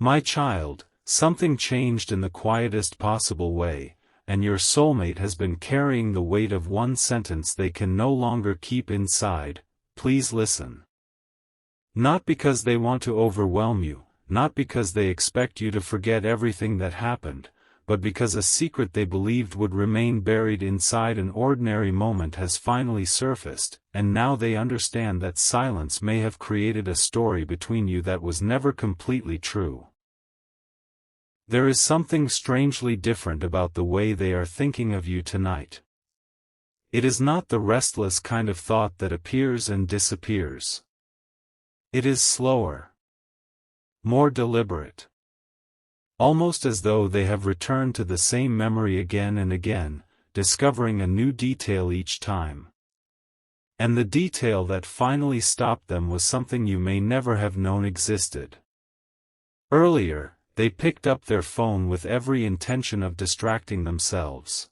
My child, something changed in the quietest possible way, and your soulmate has been carrying the weight of one sentence they can no longer keep inside. Please listen. Not because they want to overwhelm you, not because they expect you to forget everything that happened, but because a secret they believed would remain buried inside an ordinary moment has finally surfaced, and now they understand that silence may have created a story between you that was never completely true. There is something strangely different about the way they are thinking of you tonight. It is not the restless kind of thought that appears and disappears. It is slower, more deliberate. Almost as though they have returned to the same memory again and again, discovering a new detail each time. And the detail that finally stopped them was something you may never have known existed. Earlier, they picked up their phone with every intention of distracting themselves.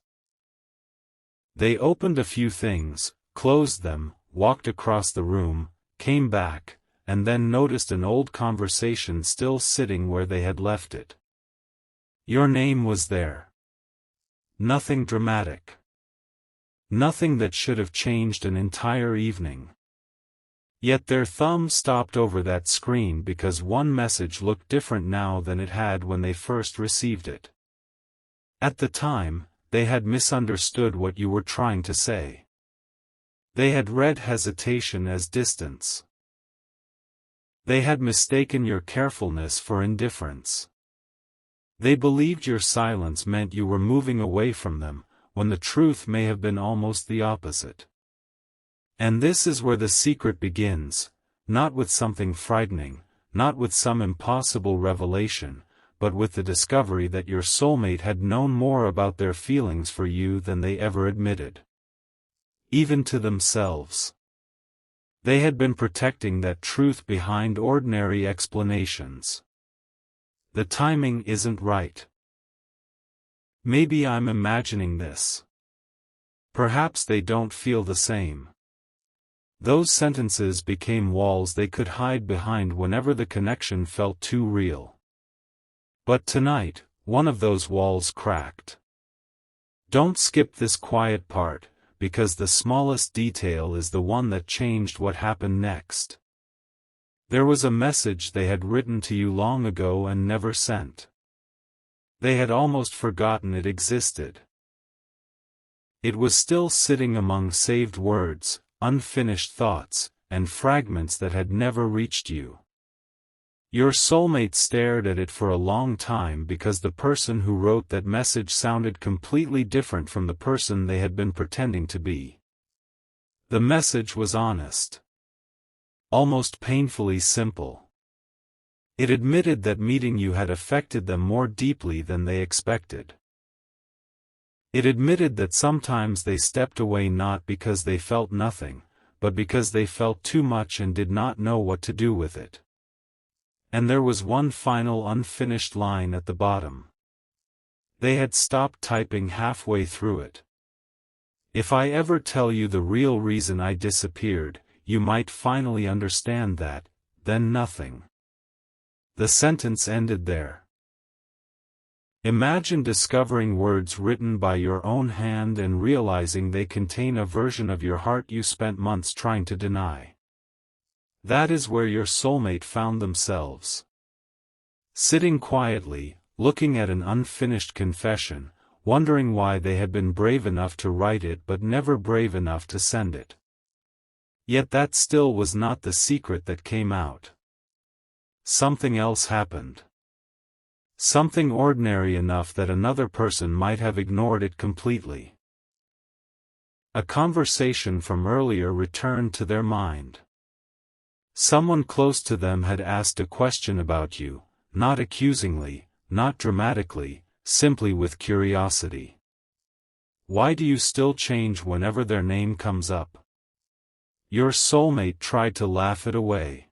They opened a few things, closed them, walked across the room, came back, and then noticed an old conversation still sitting where they had left it. Your name was there. Nothing dramatic. Nothing that should have changed an entire evening. Yet their thumb stopped over that screen because one message looked different now than it had when they first received it. At the time, they had misunderstood what you were trying to say. They had read hesitation as distance. They had mistaken your carefulness for indifference. They believed your silence meant you were moving away from them, when the truth may have been almost the opposite. And this is where the secret begins, not with something frightening, not with some impossible revelation, but with the discovery that your soulmate had known more about their feelings for you than they ever admitted. Even to themselves. They had been protecting that truth behind ordinary explanations. The timing isn't right. Maybe I'm imagining this. Perhaps they don't feel the same. Those sentences became walls they could hide behind whenever the connection felt too real. But tonight, one of those walls cracked. Don't skip this quiet part, because the smallest detail is the one that changed what happened next. There was a message they had written to you long ago and never sent. They had almost forgotten it existed. It was still sitting among saved words, unfinished thoughts, and fragments that had never reached you. Your soulmate stared at it for a long time because the person who wrote that message sounded completely different from the person they had been pretending to be. The message was honest. Almost painfully simple. It admitted that meeting you had affected them more deeply than they expected. It admitted that sometimes they stepped away not because they felt nothing, but because they felt too much and did not know what to do with it. And there was one final unfinished line at the bottom. They had stopped typing halfway through it. If I ever tell you the real reason I disappeared, you might finally understand that, then nothing. The sentence ended there. Imagine discovering words written by your own hand and realizing they contain a version of your heart you spent months trying to deny. That is where your soulmate found themselves. Sitting quietly, looking at an unfinished confession, wondering why they had been brave enough to write it but never brave enough to send it. Yet that still was not the secret that came out. Something else happened. Something ordinary enough that another person might have ignored it completely. A conversation from earlier returned to their mind. Someone close to them had asked a question about you, not accusingly, not dramatically, simply with curiosity. Why do you still change whenever their name comes up? Your soulmate tried to laugh it away.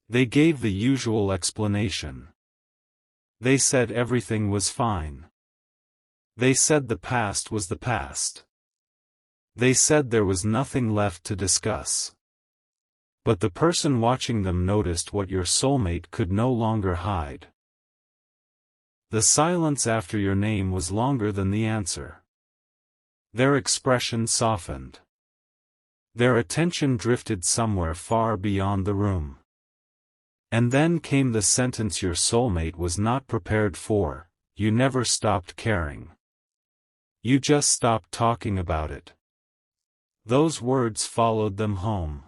They gave the usual explanation. They said everything was fine. They said the past was the past. They said there was nothing left to discuss. But the person watching them noticed what your soulmate could no longer hide. The silence after your name was longer than the answer. Their expression softened. Their attention drifted somewhere far beyond the room. And then came the sentence your soulmate was not prepared for: you never stopped caring. You just stopped talking about it. Those words followed them home.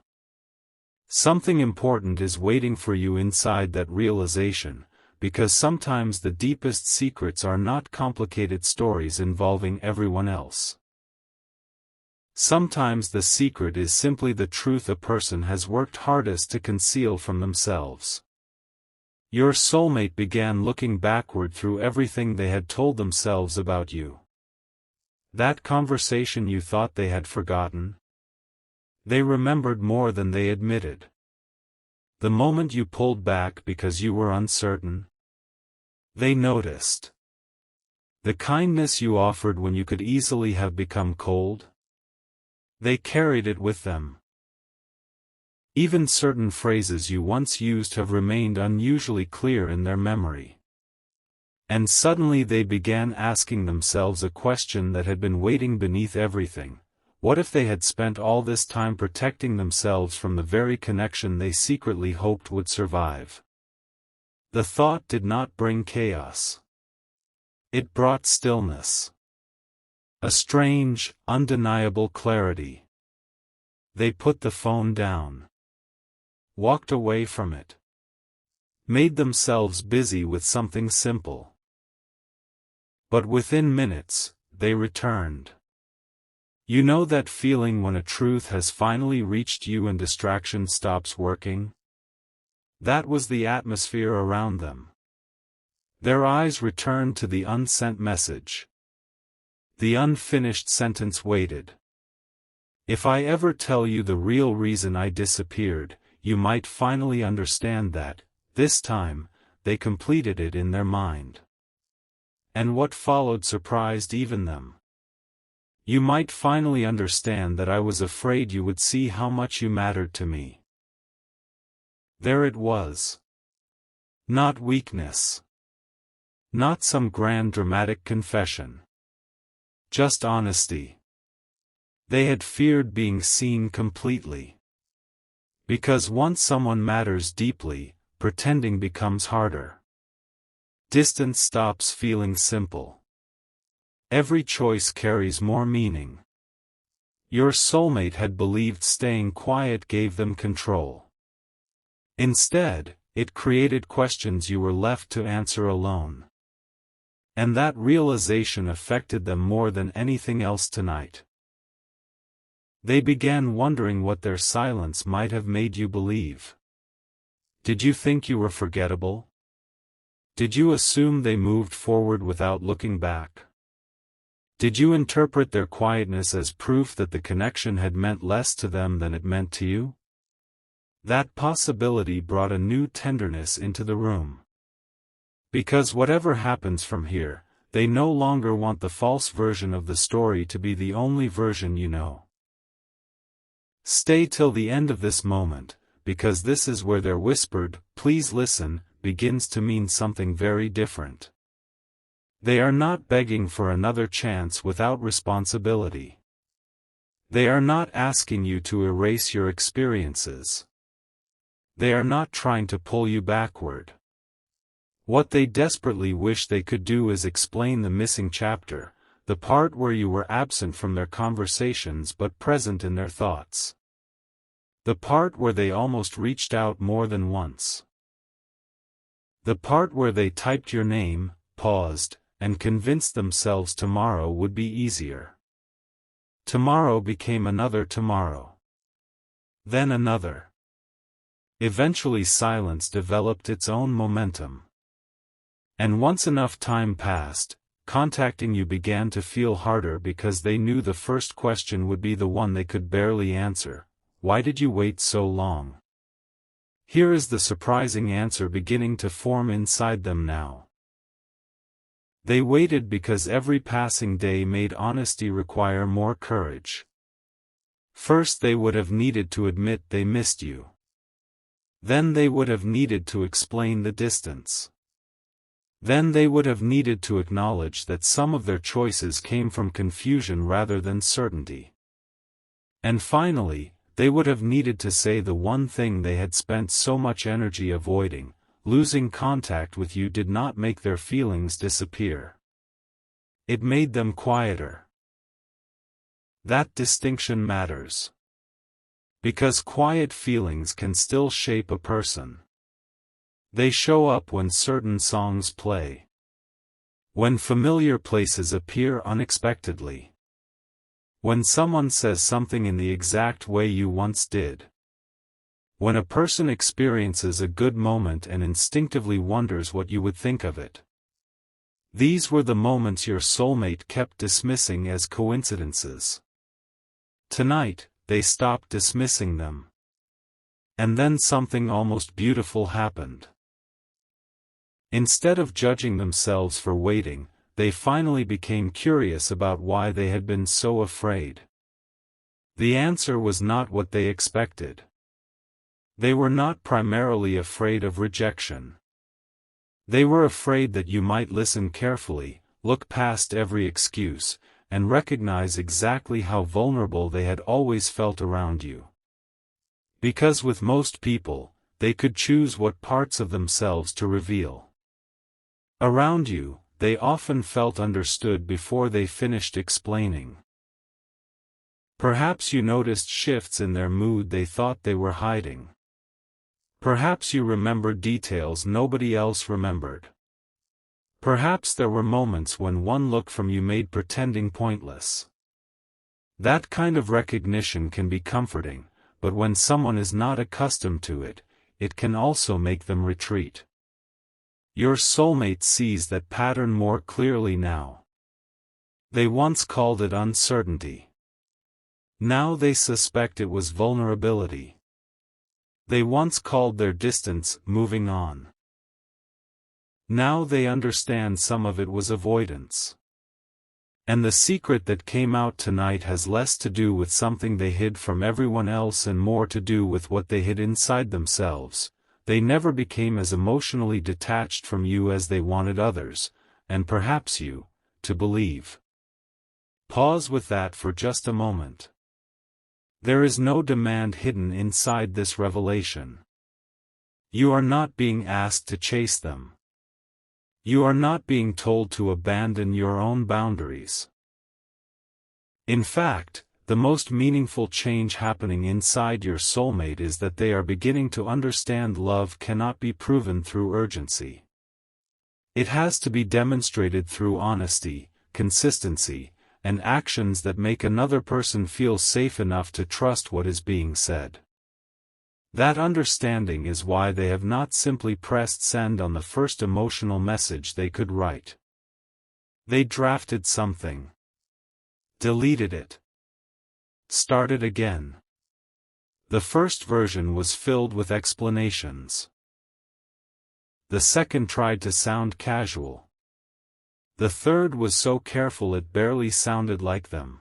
Something important is waiting for you inside that realization, because sometimes the deepest secrets are not complicated stories involving everyone else. Sometimes the secret is simply the truth a person has worked hardest to conceal from themselves. Your soulmate began looking backward through everything they had told themselves about you. That conversation you thought they had forgotten? They remembered more than they admitted. The moment you pulled back because you were uncertain? They noticed. The kindness you offered when you could easily have become cold? They carried it with them. Even certain phrases you once used have remained unusually clear in their memory. And suddenly they began asking themselves a question that had been waiting beneath everything: what if they had spent all this time protecting themselves from the very connection they secretly hoped would survive? The thought did not bring chaos. It brought stillness. A strange, undeniable clarity. They put the phone down. Walked away from it. Made themselves busy with something simple. But within minutes, they returned. You know that feeling when a truth has finally reached you and distraction stops working? That was the atmosphere around them. Their eyes returned to the unsent message. The unfinished sentence waited. If I ever tell you the real reason I disappeared, you might finally understand that, this time, they completed it in their mind. And what followed surprised even them. You might finally understand that I was afraid you would see how much you mattered to me. There it was. Not weakness. Not some grand dramatic confession. Just honesty. They had feared being seen completely. Because once someone matters deeply, pretending becomes harder. Distance stops feeling simple. Every choice carries more meaning. Your soulmate had believed staying quiet gave them control. Instead, it created questions you were left to answer alone. And that realization affected them more than anything else tonight. They began wondering what their silence might have made you believe. Did you think you were forgettable? Did you assume they moved forward without looking back? Did you interpret their quietness as proof that the connection had meant less to them than it meant to you? That possibility brought a new tenderness into the room. Because whatever happens from here, they no longer want the false version of the story to be the only version you know. Stay till the end of this moment, because this is where their whispered, "Please listen," begins to mean something very different. They are not begging for another chance without responsibility. They are not asking you to erase your experiences. They are not trying to pull you backward. What they desperately wish they could do is explain the missing chapter, the part where you were absent from their conversations but present in their thoughts. The part where they almost reached out more than once. The part where they typed your name, paused, and convinced themselves tomorrow would be easier. Tomorrow became another tomorrow. Then another. Eventually silence developed its own momentum. And once enough time passed, contacting you began to feel harder because they knew the first question would be the one they could barely answer: why did you wait so long? Here is the surprising answer beginning to form inside them now. They waited because every passing day made honesty require more courage. First they would have needed to admit they missed you. Then they would have needed to explain the distance. Then they would have needed to acknowledge that some of their choices came from confusion rather than certainty. And finally, they would have needed to say the one thing they had spent so much energy avoiding: losing contact with you did not make their feelings disappear. It made them quieter. That distinction matters. Because quiet feelings can still shape a person. They show up when certain songs play. When familiar places appear unexpectedly. When someone says something in the exact way you once did. When a person experiences a good moment and instinctively wonders what you would think of it. These were the moments your soulmate kept dismissing as coincidences. Tonight, they stopped dismissing them. And then something almost beautiful happened. Instead of judging themselves for waiting, they finally became curious about why they had been so afraid. The answer was not what they expected. They were not primarily afraid of rejection. They were afraid that you might listen carefully, look past every excuse, and recognize exactly how vulnerable they had always felt around you. Because with most people, they could choose what parts of themselves to reveal. Around you, they often felt understood before they finished explaining. Perhaps you noticed shifts in their mood they thought they were hiding. Perhaps you remembered details nobody else remembered. Perhaps there were moments when one look from you made pretending pointless. That kind of recognition can be comforting, but when someone is not accustomed to it, it can also make them retreat. Your soulmate sees that pattern more clearly now. They once called it uncertainty. Now they suspect it was vulnerability. They once called their distance moving on. Now they understand some of it was avoidance. And the secret that came out tonight has less to do with something they hid from everyone else and more to do with what they hid inside themselves. They never became as emotionally detached from you as they wanted others, and perhaps you, to believe. Pause with that for just a moment. There is no demand hidden inside this revelation. You are not being asked to chase them. You are not being told to abandon your own boundaries. In fact, the most meaningful change happening inside your soulmate is that they are beginning to understand love cannot be proven through urgency. It has to be demonstrated through honesty, consistency, and actions that make another person feel safe enough to trust what is being said. That understanding is why they have not simply pressed send on the first emotional message they could write. They drafted something. Deleted it. Started again. The first version was filled with explanations. The second tried to sound casual. The third was so careful it barely sounded like them.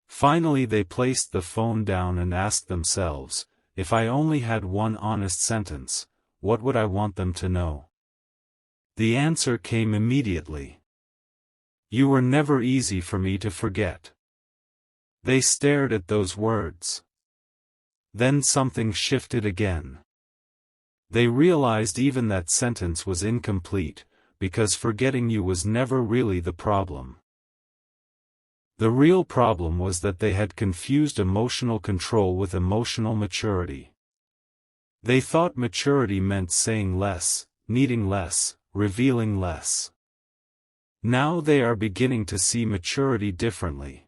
Finally they placed the phone down and asked themselves, if I only had one honest sentence, what would I want them to know? The answer came immediately. You were never easy for me to forget. They stared at those words. Then something shifted again. They realized even that sentence was incomplete, because forgetting you was never really the problem. The real problem was that they had confused emotional control with emotional maturity. They thought maturity meant saying less, needing less, revealing less. Now they are beginning to see maturity differently.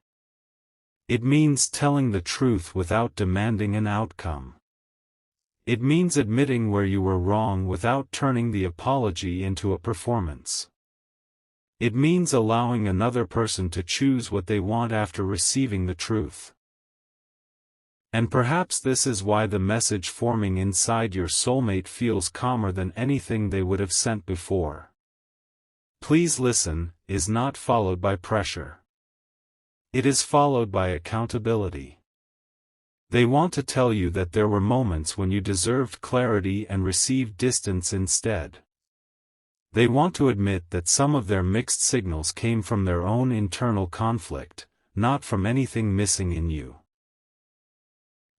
It means telling the truth without demanding an outcome. It means admitting where you were wrong without turning the apology into a performance. It means allowing another person to choose what they want after receiving the truth. And perhaps this is why the message forming inside your soulmate feels calmer than anything they would have sent before. Please listen, is not followed by pressure. It is followed by accountability. They want to tell you that there were moments when you deserved clarity and received distance instead. They want to admit that some of their mixed signals came from their own internal conflict, not from anything missing in you.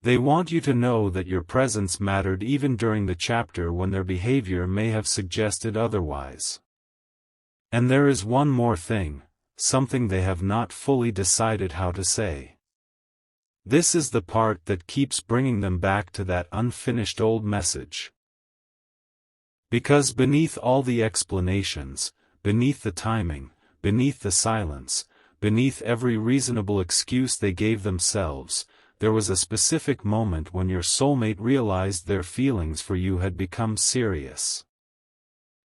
They want you to know that your presence mattered even during the chapter when their behavior may have suggested otherwise. And there is one more thing, something they have not fully decided how to say. This is the part that keeps bringing them back to that unfinished old message. Because beneath all the explanations, beneath the timing, beneath the silence, beneath every reasonable excuse they gave themselves, there was a specific moment when your soulmate realized their feelings for you had become serious.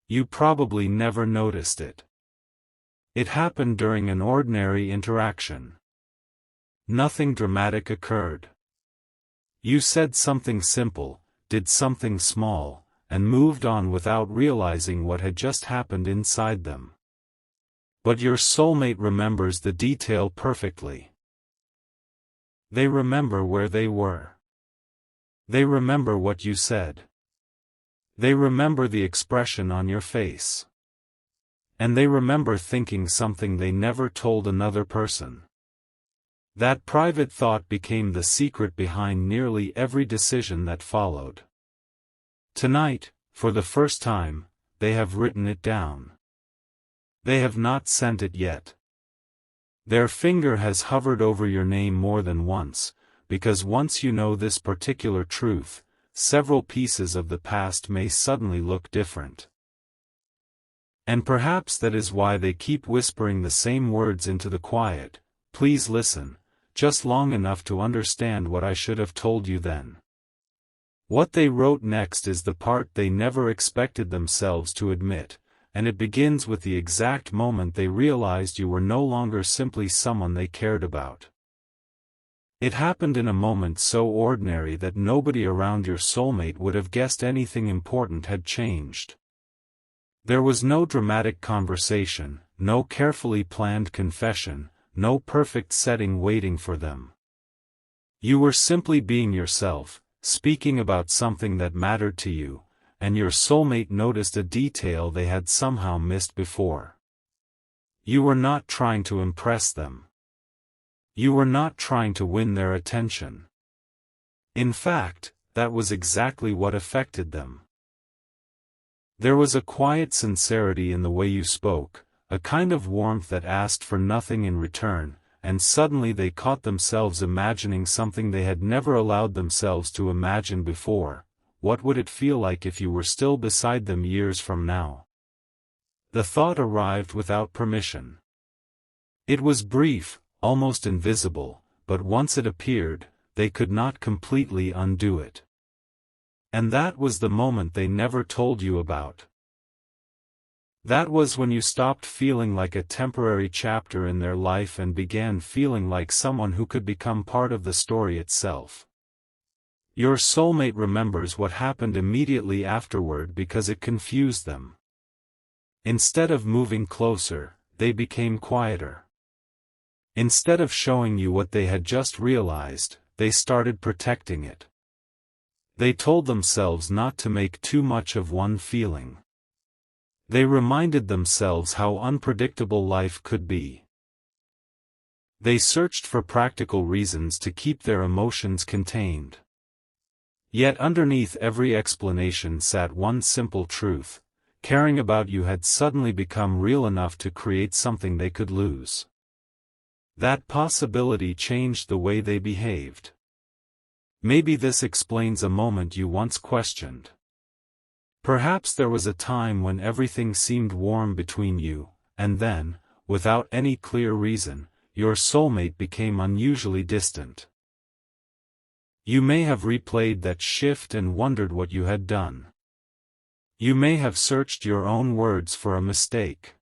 You probably never noticed it. It happened during an ordinary interaction. Nothing dramatic occurred. You said something simple, did something small, and moved on without realizing what had just happened inside them. But your soulmate remembers the detail perfectly. They remember where they were. They remember what you said. They remember the expression on your face. And they remember thinking something they never told another person. That private thought became the secret behind nearly every decision that followed. Tonight, for the first time, they have written it down. They have not sent it yet. Their finger has hovered over your name more than once, because once you know this particular truth, several pieces of the past may suddenly look different. And perhaps that is why they keep whispering the same words into the quiet, please listen, just long enough to understand what I should have told you then. What they wrote next is the part they never expected themselves to admit, and it begins with the exact moment they realized you were no longer simply someone they cared about. It happened in a moment so ordinary that nobody around your soulmate would have guessed anything important had changed. There was no dramatic conversation, no carefully planned confession, no perfect setting waiting for them. You were simply being yourself, speaking about something that mattered to you, and your soulmate noticed a detail they had somehow missed before. You were not trying to impress them. You were not trying to win their attention. In fact, that was exactly what affected them. There was a quiet sincerity in the way you spoke, a kind of warmth that asked for nothing in return, and suddenly they caught themselves imagining something they had never allowed themselves to imagine before. What would it feel like if you were still beside them years from now? The thought arrived without permission. It was brief, almost invisible, but once it appeared, they could not completely undo it. And that was the moment they never told you about. That was when you stopped feeling like a temporary chapter in their life and began feeling like someone who could become part of the story itself. Your soulmate remembers what happened immediately afterward because it confused them. Instead of moving closer, they became quieter. Instead of showing you what they had just realized, they started protecting it. They told themselves not to make too much of one feeling. They reminded themselves how unpredictable life could be. They searched for practical reasons to keep their emotions contained. Yet underneath every explanation sat one simple truth: caring about you had suddenly become real enough to create something they could lose. That possibility changed the way they behaved. Maybe this explains a moment you once questioned. Perhaps there was a time when everything seemed warm between you, and then, without any clear reason, your soulmate became unusually distant. You may have replayed that shift and wondered what you had done. You may have searched your own words for a mistake.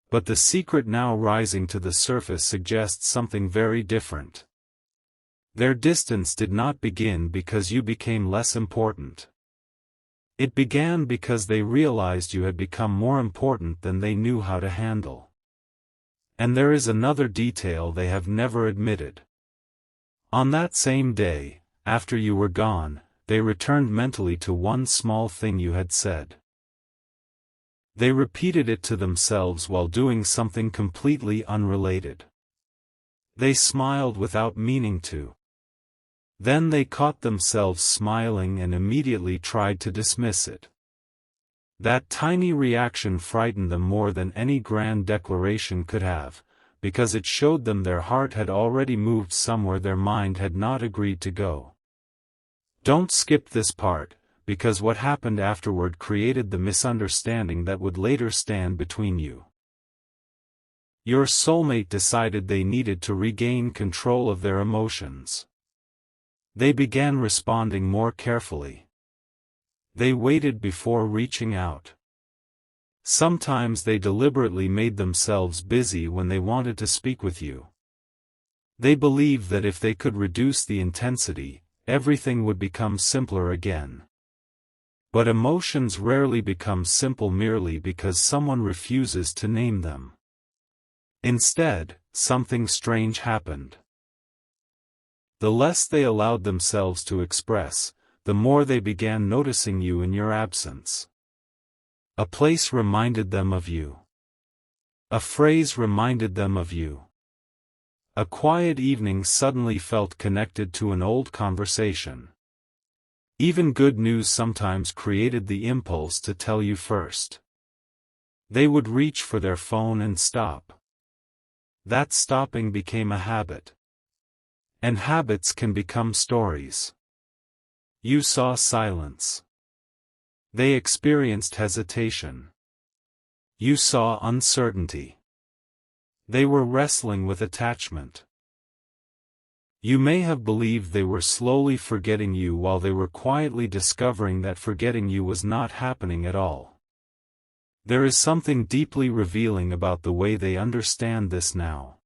But the secret now rising to the surface suggests something very different. Their distance did not begin because you became less important. It began because they realized you had become more important than they knew how to handle. And there is another detail they have never admitted. On that same day, after you were gone, they returned mentally to one small thing you had said. They repeated it to themselves while doing something completely unrelated. They smiled without meaning to. Then they caught themselves smiling and immediately tried to dismiss it. That tiny reaction frightened them more than any grand declaration could have, because it showed them their heart had already moved somewhere their mind had not agreed to go. Don't skip this part, because what happened afterward created the misunderstanding that would later stand between you. Your soulmate decided they needed to regain control of their emotions. They began responding more carefully. They waited before reaching out. Sometimes they deliberately made themselves busy when they wanted to speak with you. They believed that if they could reduce the intensity, everything would become simpler again. But emotions rarely become simple merely because someone refuses to name them. Instead, something strange happened. The less they allowed themselves to express, the more they began noticing you in your absence. A place reminded them of you. A phrase reminded them of you. A quiet evening suddenly felt connected to an old conversation. Even good news sometimes created the impulse to tell you first. They would reach for their phone and stop. That stopping became a habit. And habits can become stories. You saw silence. They experienced hesitation. You saw uncertainty. They were wrestling with attachment. You may have believed they were slowly forgetting you while they were quietly discovering that forgetting you was not happening at all. There is something deeply revealing about the way they understand this now.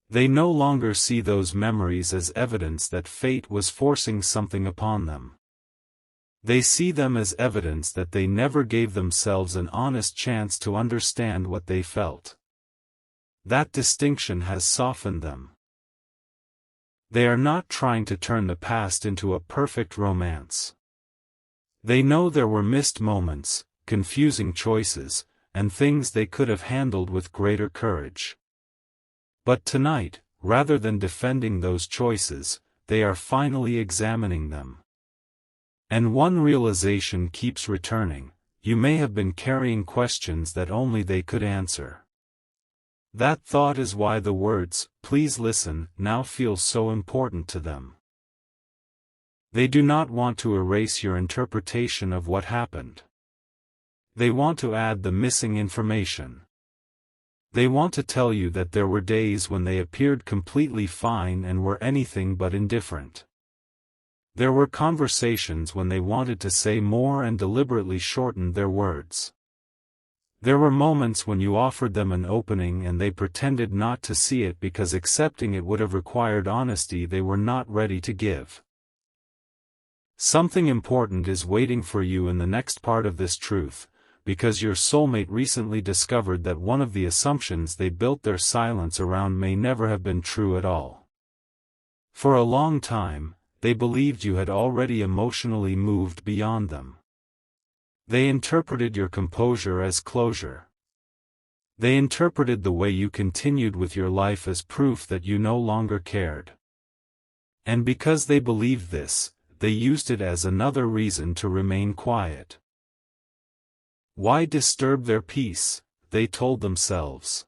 They no longer see those memories as evidence that fate was forcing something upon them. They see them as evidence that they never gave themselves an honest chance to understand what they felt. That distinction has softened them. They are not trying to turn the past into a perfect romance. They know there were missed moments, confusing choices, and things they could have handled with greater courage. But tonight, rather than defending those choices, they are finally examining them. And one realization keeps returning: you may have been carrying questions that only they could answer. That thought is why the words, "Please listen," now feel so important to them. They do not want to erase your interpretation of what happened. They want to add the missing information. They want to tell you that there were days when they appeared completely fine and were anything but indifferent. There were conversations when they wanted to say more and deliberately shortened their words. There were moments when you offered them an opening and they pretended not to see it because accepting it would have required honesty they were not ready to give. Something important is waiting for you in the next part of this truth, because your soulmate recently discovered that one of the assumptions they built their silence around may never have been true at all. For a long time, they believed you had already emotionally moved beyond them. They interpreted your composure as closure. They interpreted the way you continued with your life as proof that you no longer cared. And because they believed this, they used it as another reason to remain quiet. Why disturb their peace, they told themselves.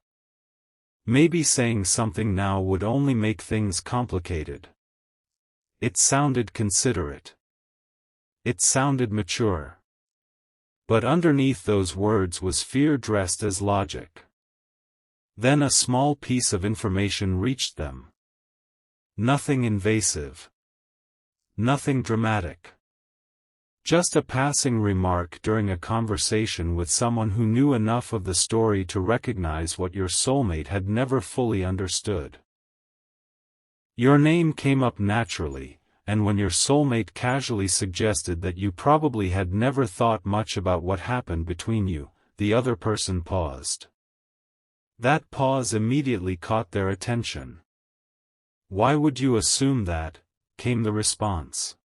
Maybe saying something now would only make things complicated. It sounded considerate. It sounded mature. But underneath those words was fear dressed as logic. Then a small piece of information reached them. Nothing invasive. Nothing dramatic. Just a passing remark during a conversation with someone who knew enough of the story to recognize what your soulmate had never fully understood. Your name came up naturally, and when your soulmate casually suggested that you probably had never thought much about what happened between you, the other person paused. That pause immediately caught their attention. "Why would you assume that?" came the response.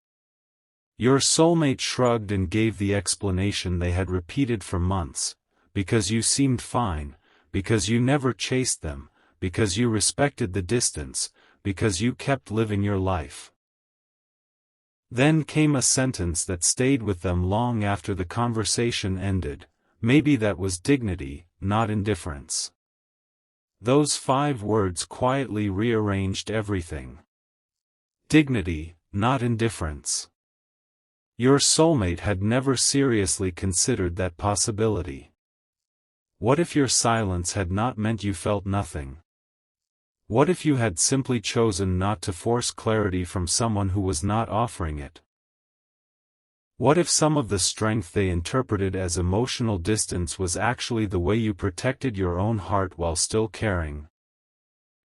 Your soulmate shrugged and gave the explanation they had repeated for months: because you seemed fine, because you never chased them, because you respected the distance, because you kept living your life. Then came a sentence that stayed with them long after the conversation ended: maybe that was dignity, not indifference. Those 5 words quietly rearranged everything. Dignity, not indifference. Your soulmate had never seriously considered that possibility. What if your silence had not meant you felt nothing? What if you had simply chosen not to force clarity from someone who was not offering it? What if some of the strength they interpreted as emotional distance was actually the way you protected your own heart while still caring?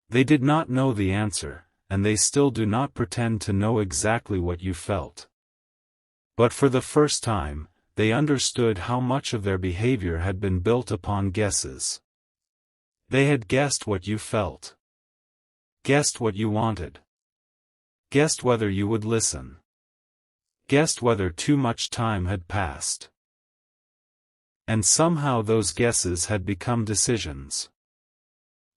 They did not know the answer, and they still do not pretend to know exactly what you felt. But for the first time, they understood how much of their behavior had been built upon guesses. They had guessed what you felt. Guessed what you wanted. Guessed whether you would listen. Guessed whether too much time had passed. And somehow those guesses had become decisions.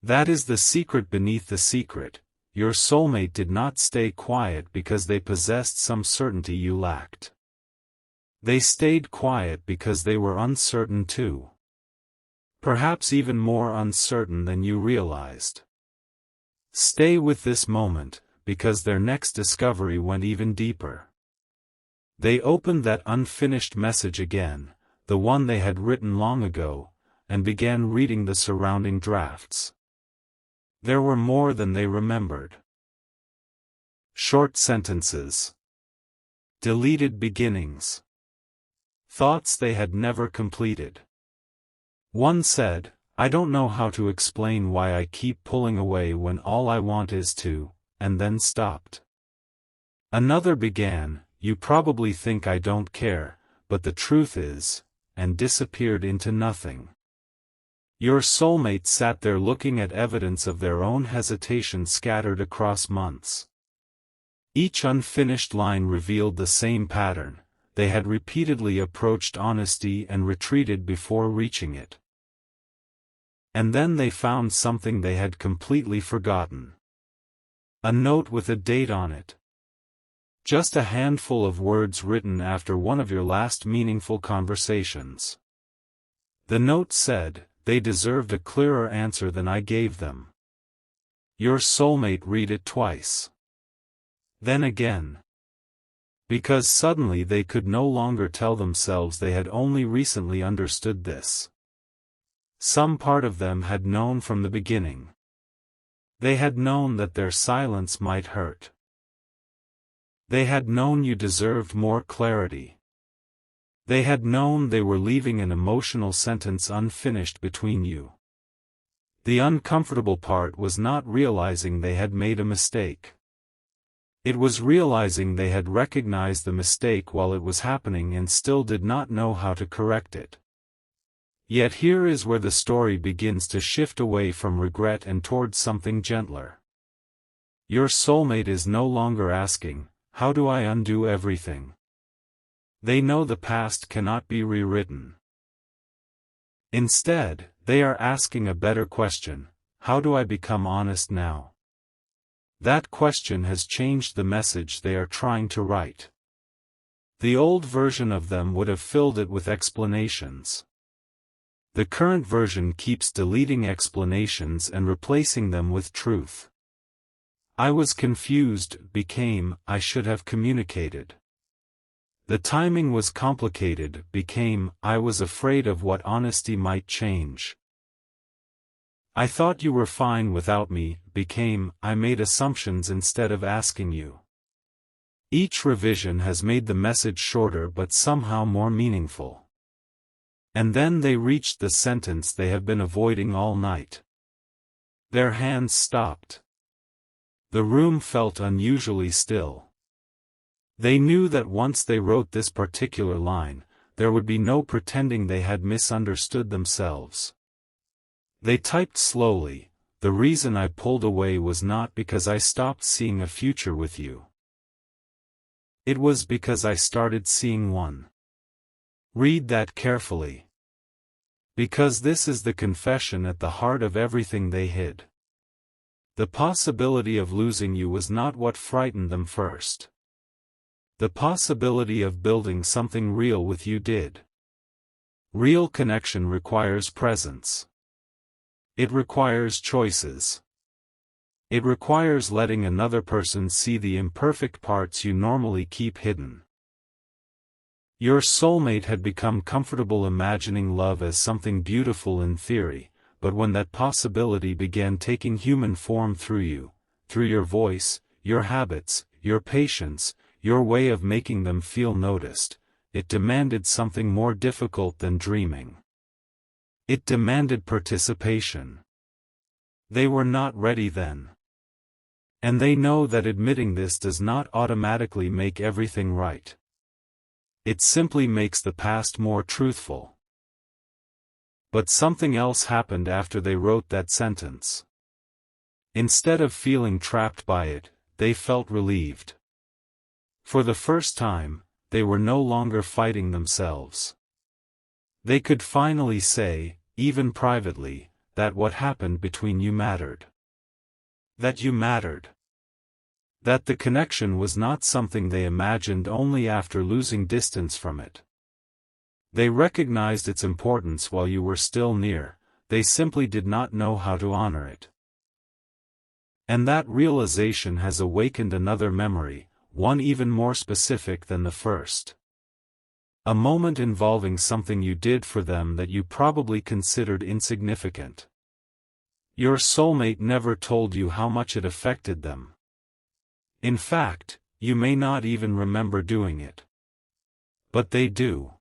That is the secret beneath the secret. Your soulmate did not stay quiet because they possessed some certainty you lacked. They stayed quiet because they were uncertain too. Perhaps even more uncertain than you realized. Stay with this moment, because their next discovery went even deeper. They opened that unfinished message again, the one they had written long ago, and began reading the surrounding drafts. There were more than they remembered. Short sentences. Deleted beginnings. Thoughts they had never completed. One said, "I don't know how to explain why I keep pulling away when all I want is to," and then stopped. Another began, "You probably think I don't care, but the truth is," and disappeared into nothing. Your soulmate sat there looking at evidence of their own hesitation scattered across months. Each unfinished line revealed the same pattern: they had repeatedly approached honesty and retreated before reaching it. And then they found something they had completely forgotten. A note with a date on it. Just a handful of words written after one of your last meaningful conversations. The note said, "They deserved a clearer answer than I gave them." Your soulmate read it twice. Then again. Because suddenly they could no longer tell themselves they had only recently understood this. Some part of them had known from the beginning. They had known that their silence might hurt. They had known you deserved more clarity. They had known they were leaving an emotional sentence unfinished between you. The uncomfortable part was not realizing they had made a mistake. It was realizing they had recognized the mistake while it was happening and still did not know how to correct it. Yet here is where the story begins to shift away from regret and towards something gentler. Your soulmate is no longer asking, "How do I undo everything?" They know the past cannot be rewritten. Instead, they are asking a better question: how do I become honest now? That question has changed the message they are trying to write. The old version of them would have filled it with explanations. The current version keeps deleting explanations and replacing them with truth. "I was confused" became, "I should have communicated." "The timing was complicated" became, "I was afraid of what honesty might change." "I thought you were fine without me" became, "I made assumptions instead of asking you." Each revision has made the message shorter but somehow more meaningful. And then they reached the sentence they have been avoiding all night. Their hands stopped. The room felt unusually still. They knew that once they wrote this particular line, there would be no pretending they had misunderstood themselves. They typed slowly, the reason I pulled away was not because I stopped seeing a future with you. It was because I started seeing one. Read that carefully. Because this is the confession at the heart of everything they hid. The possibility of losing you was not what frightened them first. The possibility of building something real with you did. Real connection requires presence. It requires choices. It requires letting another person see the imperfect parts you normally keep hidden. Your soulmate had become comfortable imagining love as something beautiful in theory, but when that possibility began taking human form through you, through your voice, your habits, your patience, your way of making them feel noticed, it demanded something more difficult than dreaming. It demanded participation. They were not ready then. And they know that admitting this does not automatically make everything right. It simply makes the past more truthful. But something else happened after they wrote that sentence. Instead of feeling trapped by it, they felt relieved. For the first time, they were no longer fighting themselves. They could finally say, even privately, that what happened between you mattered. That you mattered. That the connection was not something they imagined only after losing distance from it. They recognized its importance while you were still near, they simply did not know how to honor it. And that realization has awakened another memory, one even more specific than the first. A moment involving something you did for them that you probably considered insignificant. Your soulmate never told you how much it affected them. In fact, you may not even remember doing it. But they do.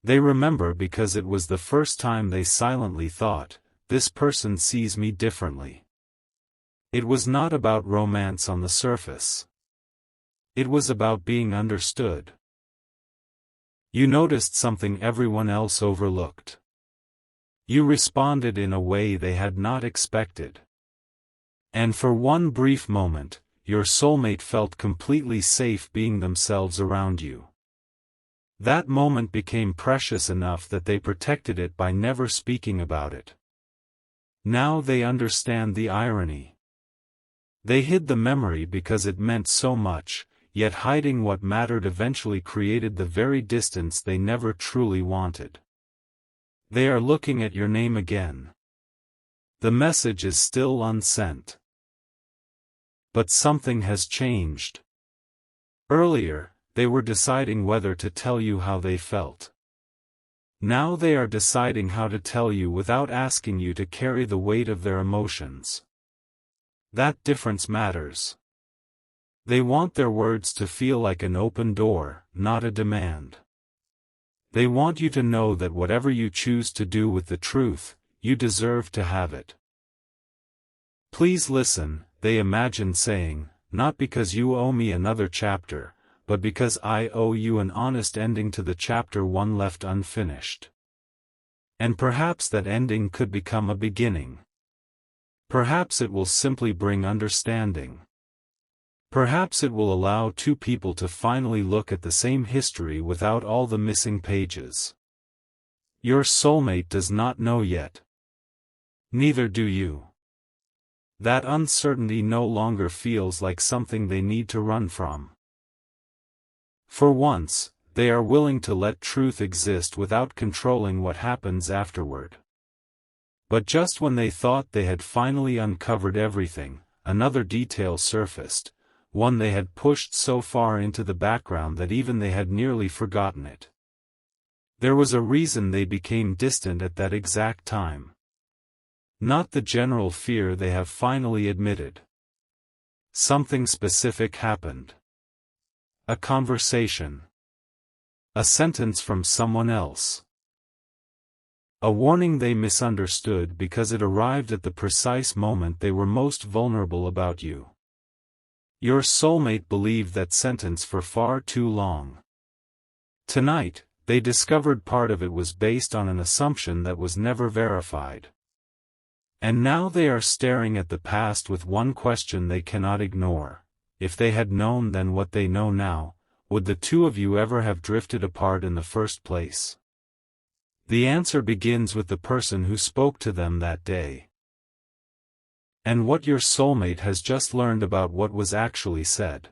They remember because it was the first time they silently thought, this person sees me differently. It was not about romance on the surface. It was about being understood. You noticed something everyone else overlooked. You responded in a way they had not expected. And for one brief moment, your soulmate felt completely safe being themselves around you. That moment became precious enough that they protected it by never speaking about it. Now they understand the irony. They hid the memory because it meant so much, yet hiding what mattered eventually created the very distance they never truly wanted. They are looking at your name again. The message is still unsent. But something has changed. Earlier, they were deciding whether to tell you how they felt. Now they are deciding how to tell you without asking you to carry the weight of their emotions. That difference matters. They want their words to feel like an open door, not a demand. They want you to know that whatever you choose to do with the truth, you deserve to have it. Please listen, they imagine saying, not because you owe me another chapter, but because I owe you an honest ending to the chapter one left unfinished. And perhaps that ending could become a beginning. Perhaps it will simply bring understanding. Perhaps it will allow two people to finally look at the same history without all the missing pages. Your soulmate does not know yet. Neither do you. That uncertainty no longer feels like something they need to run from. For once, they are willing to let truth exist without controlling what happens afterward. But just when they thought they had finally uncovered everything, another detail surfaced, one they had pushed so far into the background that even they had nearly forgotten it. There was a reason they became distant at that exact time. Not the general fear they have finally admitted. Something specific happened. A conversation. A sentence from someone else. A warning they misunderstood because it arrived at the precise moment they were most vulnerable about you. Your soulmate believed that sentence for far too long. Tonight, they discovered part of it was based on an assumption that was never verified. And now they are staring at the past with one question they cannot ignore. If they had known then what they know now, would the two of you ever have drifted apart in the first place? The answer begins with the person who spoke to them that day. And what your soulmate has just learned about what was actually said.